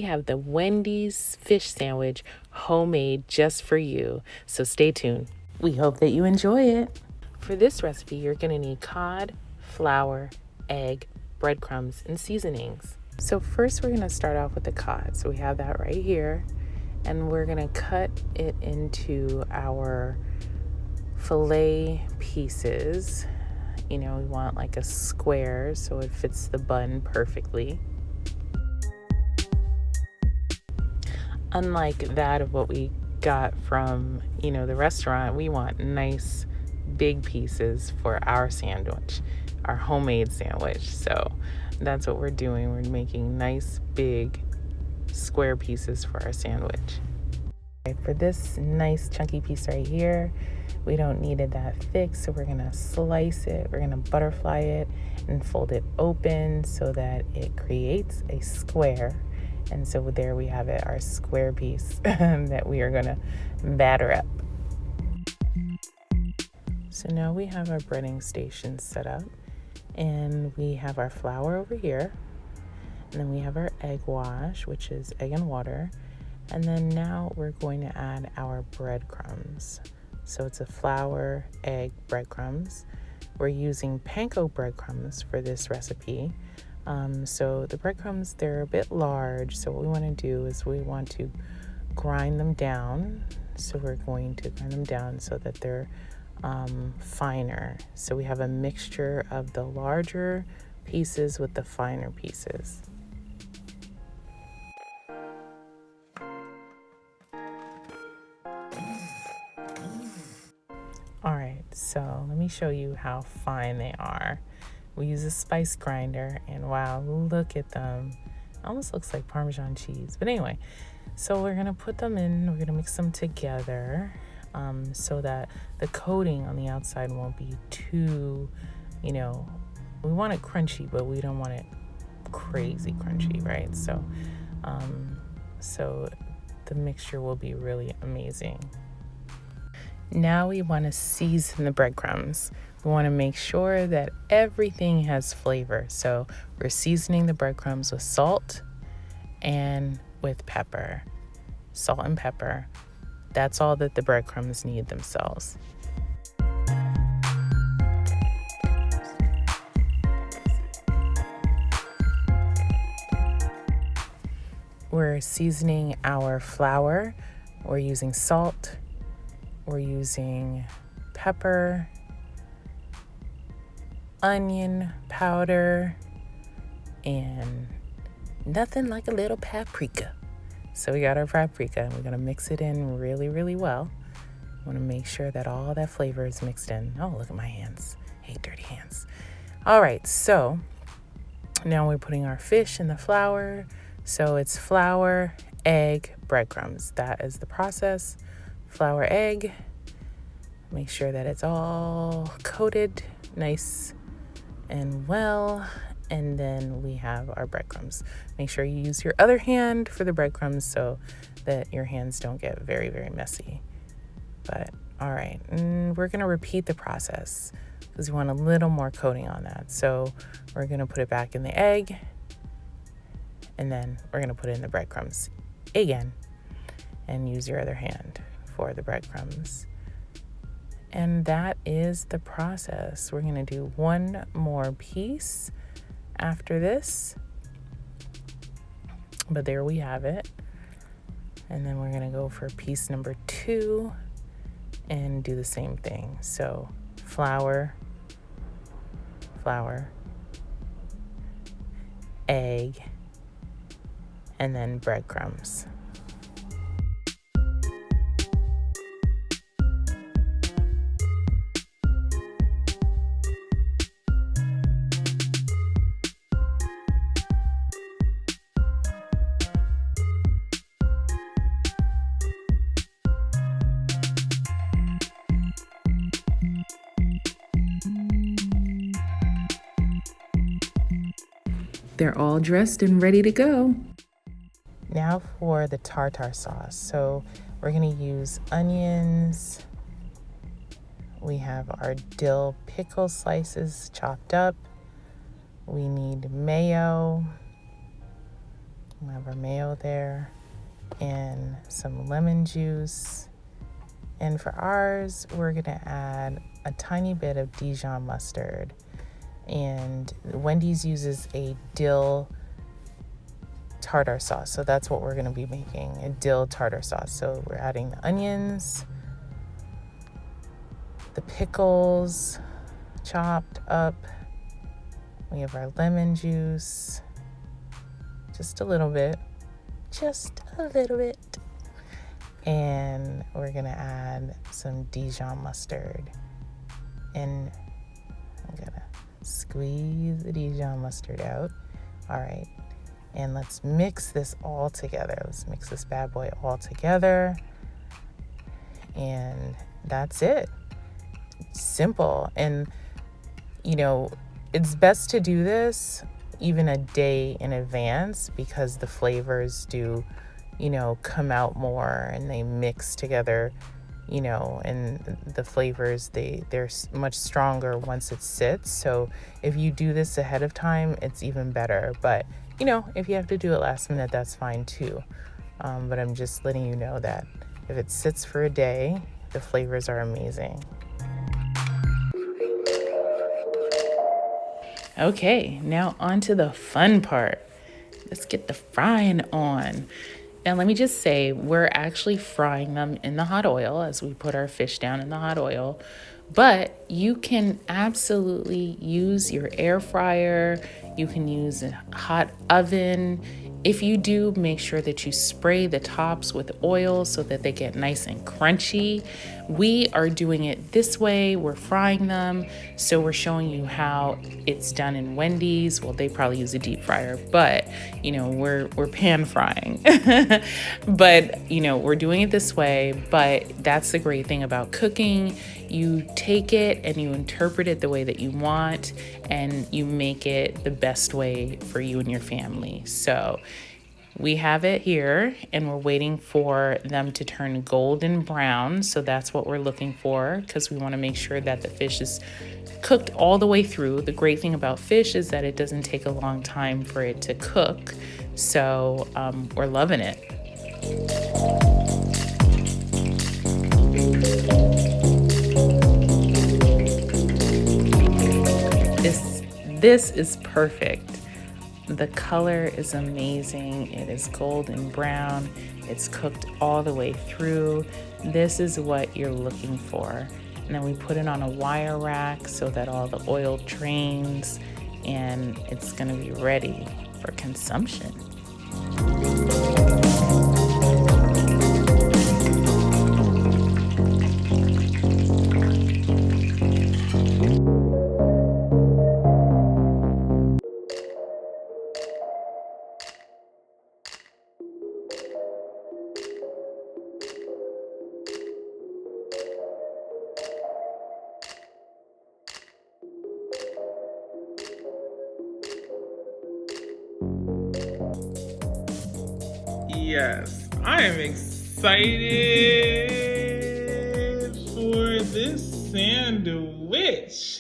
We have the Wendy's fish sandwich homemade just for you, so stay tuned. We hope that you enjoy it. For this recipe, you're going to need cod, flour, egg, breadcrumbs, and seasonings. So first we're going to start off with the cod. So we have that right here, and we're going to cut it into our fillet pieces. We want like a square so it fits the bun perfectly. Unlike that of what we got from, the restaurant, we want nice big pieces for our sandwich, our homemade sandwich. So that's what we're doing. We're making nice big square pieces for our sandwich. For this nice chunky piece right here, we don't need it that thick, so we're gonna slice it, we're gonna butterfly it and fold it open so that it creates a square. And so there we have it, our square piece that we are gonna batter up. So now we have our breading station set up, and we have our flour over here, and then we have our egg wash, which is egg and water. And then now we're going to add our breadcrumbs. So it's a flour, egg, breadcrumbs. We're using panko breadcrumbs for this recipe. So the breadcrumbs, they're a bit large. So what we want to do is we want to grind them down. So we're going to grind them down so that they're finer. So we have a mixture of the larger pieces with the finer pieces. All right, so let me show you how fine they are. We use a spice grinder, and wow, look at them. Almost looks like Parmesan cheese. But anyway, so we're gonna put them in, we're gonna mix them together so that the coating on the outside won't be too, we want it crunchy, but we don't want it crazy crunchy, right? So the mixture will be really amazing. Now we want to season the breadcrumbs. We want to make sure that everything has flavor. So we're seasoning the breadcrumbs with salt and with pepper. Salt and pepper. That's all that the breadcrumbs need themselves. We're seasoning our flour. We're using salt. We're using pepper, onion powder, and nothing like a little paprika. So we got our paprika, and we're gonna mix it in really, really well. We wanna make sure that all that flavor is mixed in. Oh, look at my hands. Hey, dirty hands. All right, so now we're putting our fish in the flour. So it's flour, egg, breadcrumbs. That is the process. Flour, egg, make sure that it's all coated nice and well, and then we have our breadcrumbs. Make sure you use your other hand for the breadcrumbs so that your hands don't get very, very messy. But all right, we're gonna repeat the process because we want a little more coating on that. So we're gonna put it back in the egg, and then we're gonna put it in the breadcrumbs again, and use your other hand for the breadcrumbs. And that is the process. We're gonna do one more piece after this, but there we have it. And then we're gonna go for piece number 2 and do the same thing. So flour, egg, and then breadcrumbs. They're all dressed and ready to go. Now for the tartar sauce. So we're gonna use onions. We have our dill pickle slices chopped up. We need mayo. We have our mayo there and some lemon juice. And for ours, we're gonna add a tiny bit of Dijon mustard. And Wendy's uses a dill tartar sauce. So that's what we're gonna be making, a dill tartar sauce. So we're adding the onions, the pickles chopped up. We have our lemon juice, just a little bit. And we're gonna add some Dijon mustard. And I'm gonna squeeze the Dijon mustard out. All right, and let's mix this all together. Let's mix this bad boy all together. And that's it. Simple. And you know, it's best to do this even a day in advance because the flavors do, you know, come out more and they mix together, you know, and the flavors, they're much stronger once it sits. So if you do this ahead of time, it's even better. But, you know, if you have to do it last minute, that's fine too. But I'm just letting you know that if it sits for a day, the flavors are amazing. Okay, now on to the fun part. Let's get the frying on. Now, let me just say, we're actually frying them in the hot oil as we put our fish down in the hot oil. But you can absolutely use your air fryer. You can use a hot oven. If you do, make sure that you spray the tops with oil so that they get nice and crunchy. We are doing it this way. We're frying them. So we're showing you how it's done in Wendy's. Well, they probably use a deep fryer, but you know, we're pan frying. But you know, we're doing it this way. But that's the great thing about cooking. You take it and you interpret it the way that you want, and you make it the best way for you and your family. So we have it here and we're waiting for them to turn golden brown. So that's what we're looking for because we want to make sure that the fish is cooked all the way through. The great thing about fish is that it doesn't take a long time for it to cook. So we're loving it. This is perfect. The color is amazing. It is golden brown. It's cooked all the way through. This is what you're looking for. And then we put it on a wire rack so that all the oil drains and it's gonna be ready for consumption. Yes, I am excited for this sandwich.